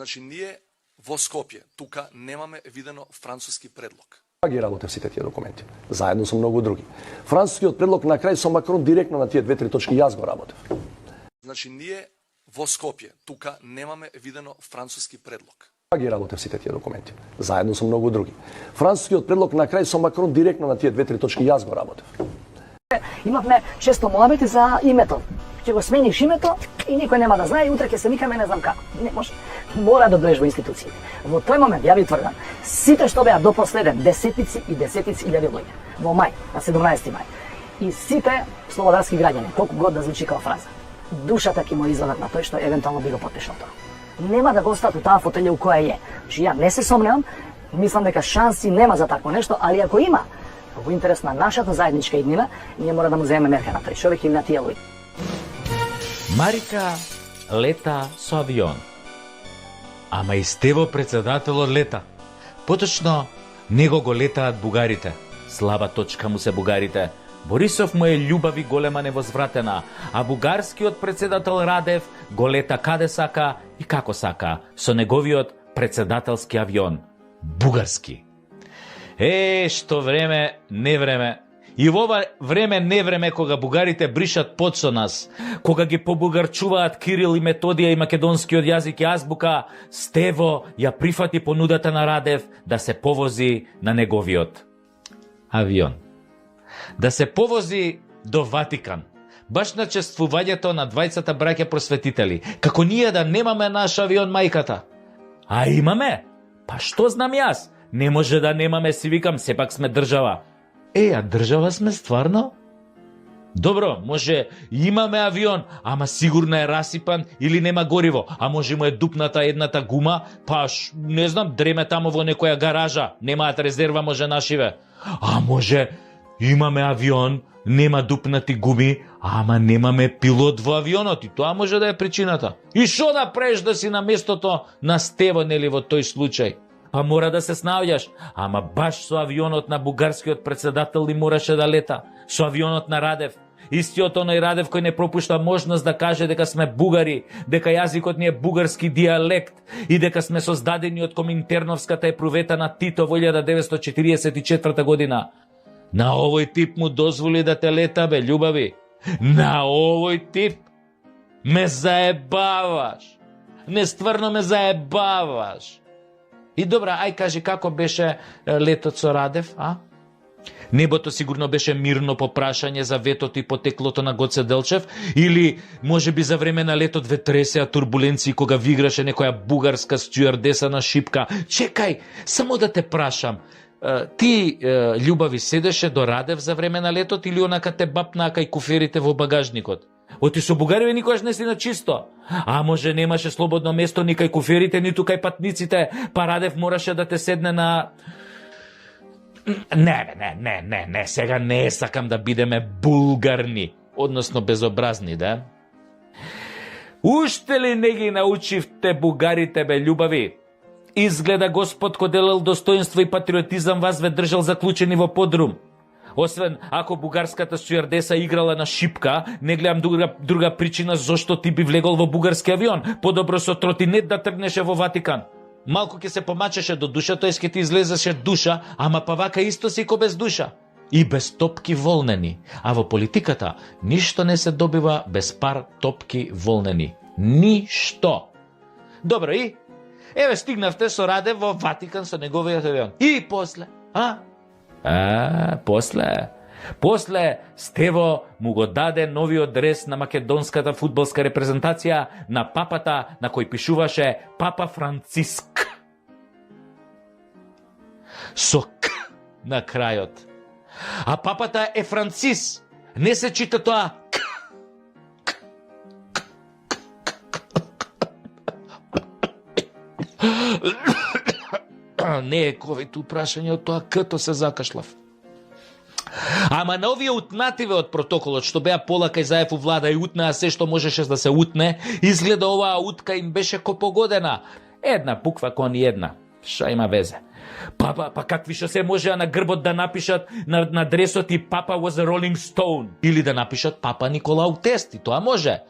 Значи, ние во Скопје, тука немаме видено француски предлог. Ги работев сите тие документи, заедно со многу други. Францускиот предлог на крај со Макрон директно на тие 2-3 точки јас го работев. Значи, ние во Скопје, тука немаме видено француски предлог. Ги работев сите тие документи, заедно со многу други. Францускиот предлог на крај со Макрон директно на тие 2-3 точки јас го работев. Имавме често муабети за името. Ќе го смениш името и никој нема да знае и утре ќе се викаме не знам како. Не може. Мора да дојдеш во институциите. Во тој момент ја ви тврдам, сите што беа до последен десетици и десетици илјади луѓе во мај, на 17 мај. И сите слободарски граѓани, колку год да звучи као фраза, душата ќе му извадат на тој што евентуално би го потпишал тоа. Нема да го остават у таа фотелја у која е. Значи ја не се сомневам, мислам дека шанси нема за такво нешто, али ако има, во интерес на нашата заедничка иднина, ние мора да му земеме мерка на тој човек или на тие луѓе. Марика лета со авион. Ама и Стево председателот лета. Поточно, него го летаат бугарите. Слаба точка му се бугарите. Борисов му е љубав и голема невозвратена, а бугарскиот председател Радев го лета каде сака и како сака, со неговиот председателски авион. Бугарски. Што време, не време. И во ова време не време кога бугарите бришат пот со нас, кога ги побугарчуваат Кирил и Методија и македонскиот јазик и азбука, Стево ја прифати понудата на Радев да се повози на неговиот авион. Да се повози до Ватикан, баш на чествувањето на двајцата браќа просветители, како ние да немаме наш авион мајката. А имаме? Па што знам јас? Не може да немаме, си викам, сепак сме држава. А држава сме стварно? Добро, може имаме авион, ама сигурно е расипан или нема гориво, а може му е дупната едната гума, па не знам, дреме тамо во некоја гаража, немаат резерва, може нашиве. А може имаме авион, нема дупнати гуми, ама немаме пилот во авионот и тоа може да е причината. И шо да преш да си на местото на Стево, нели во тој случај? Па мора да се снаоѓаш, ама баш со авионот на бугарскиот председател ли мораше да лета, со авионот на Радев. Истиот оној Радев кој не пропушта можност да каже дека сме бугари, дека јазикот ни е бугарски дијалект и дека сме создадени од Коминтерновската епрувета на Тито во 1944 година. На овој тип му дозволи да те лета, бе, љубави. На овој тип ме заебаваш. Не, стварно ме заебаваш. И добра, ај кажи како беше летот со Радев, а? Небото сигурно беше мирно по прашање за ветото и потеклото на Гоце Делчев, или може би за време на летот ве тресеа турбуленции кога виграше некоја бугарска стюардеса на шипка. Чекај, само да те прашам, ти, љубави, седеше до Радев за време на летот или онака те бапнаа кај куферите во багажникот? Оти со бугариве никогаш не си на чисто. А може немаше слободно место ни кај куферите, ниту кај патниците, па Радев мораше да те седне на... Не, сега не сакам да бидеме булгарни, односно безобразни, да? Уште ли не ги научивте бугарите, бе, љубави? Изгледа Господ кој делел достоинство и патриотизам вас ве држал заклучени во подрум. Освен ако бугарската стюардеса играла на шипка, не гледам друга причина зошто ти би влегол во бугарски авион. Подобро со тротинет да тргнеше во Ватикан. Малку ќе се помачеше до душа, тој ќе ти излезеше душа, ама па вака исто си ко без душа. И без топки волнени. А во политиката ништо не се добива без пар топки волнени. Ништо. Добро, и? Еве стигнавте со Радев во Ватикан со неговиот авион. И после, После Стево му го даде новиот дрес на македонската фудбалска репрезентација на папата на кој пишуваше Папа Франциск. Со К на крајот. А папата е Францис. Не се чита тоа К. Не е ковид упрашање од тоа К-то се закашлав. Ама на овие утнативе од протоколот, што беа пола кај Заев у влада и утнаа се што можеше да се утне, изгледа оваа утка им беше ко погодена. Една буква кон една. Ша има везе. Па какви што се можеа на грбот да напишат на дресот и Папа was a Rolling Stone. Или да напишат Папа Николау Тест, и тоа може.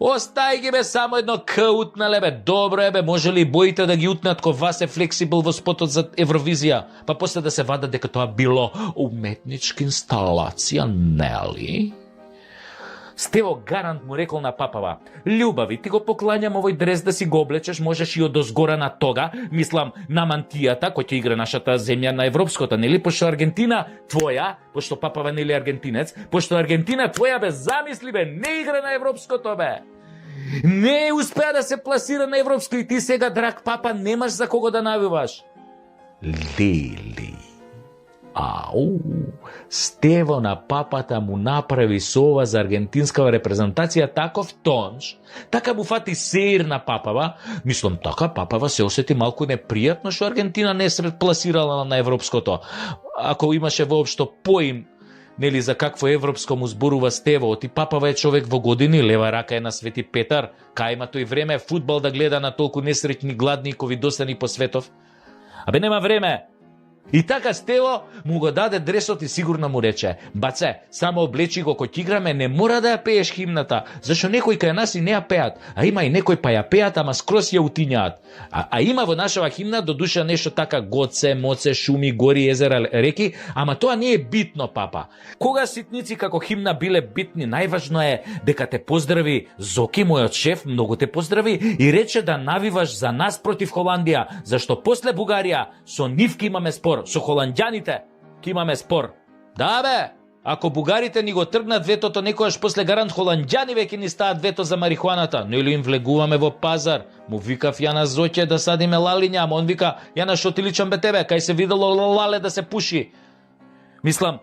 Остај ги бе, само едно К утнале бе. Добро е бе, може ли боите да ги утнат ко вас е флексибл во спотот за Евровизија, па после да се вада дека тоа било уметничка инсталација, нели? Стево гарант му рекол на папава: "Љубави, ти го поклањам овој дрес да си го облечеш, можеш и од озгора на тога, мислам на мантијата кој ќе игра нашата земја на европското, нели? Пошто Аргентина твоја, пошто папава нели аргентинец, пошто Аргентина твоја бе, замисли бе, не игра на европското бе. Не успеа да се пласира на европско и ти сега, драг папа, немаш за кого да навиваш." Лели. Ау, Стево на папата му направи со ова за аргентинска репрезентација таков тонж, така му фати сеир на папава, мислам така папава се осети малку непријатно што Аргентина не се пласирала на европското. Ако имаше воопшто поим нели за какво европско му зборува Стево, ти папава е човек во години, лева рака е на Свети Петар, кај има тој време фудбал да гледа на толку несреќни, гладни и ковидосани по светов. Абе нема време. И така Стево му го даде дресот и сигурно му рече: "Баце, само облечи го кој играме, не мора да ја пееш химната, зашто некои кај нас и не ја пеат, а има и некои па ја пеат, ама скрос ја утињаат. А има во нашава химна до душа нешто така гоце, моце, шуми, гори, езера, реки, ама тоа не е битно, папа. Кога ситници како химна биле битни, најважно е дека те поздрави Зоки, мојот шеф, многу те поздрави и рече да навиваш за нас против Холандија, зашто после Бугарија со нив ки имаме спор, со холанѓаните ки имаме спор. Да бе, ако бугарите ни го тргнат ветото, некојаш после гарант холанѓани веќе ни стават вето за марихуаната, но или им влегуваме во пазар. Му викав ја на Зоќе да садиме лалиња, ама он вика: "Ја на шо ти личам бе тебе, кај се видело лале да се пуши." Мислам,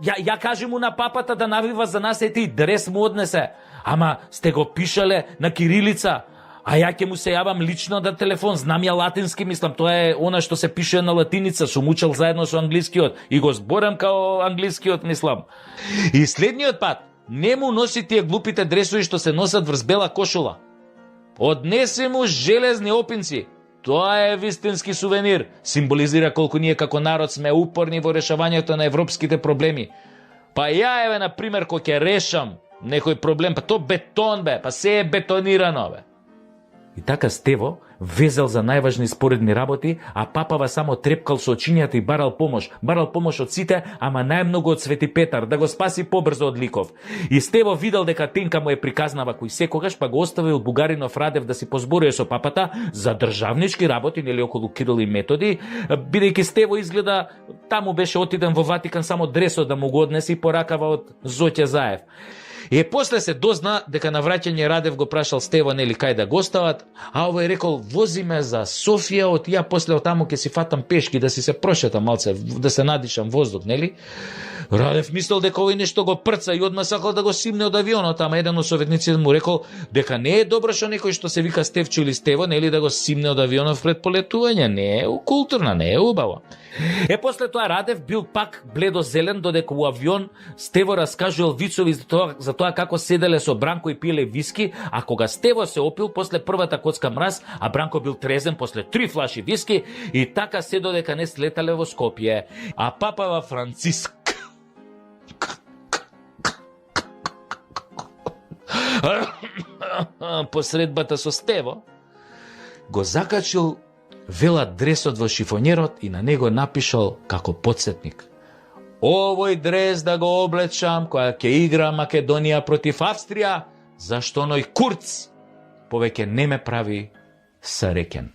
ја кажи му на папата да навива за нас, ети дрес му однесе, ама сте го пишале на кирилица. А ја ќе му се јавам лично да телефон, знам ја латински, мислам, тоа е она што се пише на латиница, сум учел заедно со англискиот и го зборам као англискиот, мислам. И следниот пат, не му носи тие глупите дресови што се носат врз бела кошула. Однеси му железни опинци. Тоа е вистински сувенир, символизира колку ние како народ сме упорни во решавањето на европските проблеми. Па ја еве, на пример, кој ќе решам некој проблем, па то бетон бе, па се е бетонирано бе. И така Стево везел за најважни споредни работи, а папава само трепкал со очињата и барал помош. Барал помош од сите, ама најмногу од Свети Петар, да го спаси побрзо од ликов. И Стево видел дека тенка му е приказнава кој секогаш, па го оставил бугаринов Радев да си позборува со папата за државнички работи, нели околу Кирил и Методи, бидејќи Стево изгледа таму беше отиден во Ватикан само дресот да му го однесе и поракава од Зоќе Заев. И после се дозна дека на враќање Радев го прашал Стево нели кај да го остават, а овој рекол: "Вози ме за Софија, од ја после од таму ќе си фатам пешки да си се прошетам малце, да се надишам воздух, нели?" Радев мислел дека овој нешто го прца и одма сакал да го симне од авионот, ама еден од советниците му рекол дека не е добро што некој што се вика Стевчо или Стево, нели, да го симне од авионот пред полетување, не е културно, не е убаво. После тоа Радев бил пак бледо-зелен, додека у авион Стево раскажувал вицови за тоа како седеле со Бранко и пиле виски, а кога Стево се опил после првата коцка мраз, а Бранко бил трезен после 3 флаши виски, и така се додека не слетале во Скопје. А папава Франциск посредбата со Стево го закачил вела дресот во шифонерот и на него напишал како подсетник: "Овој дрес да го облечам која ќе игра Македонија против Австрија, зашто оној Курц повеќе не ме прави среќен."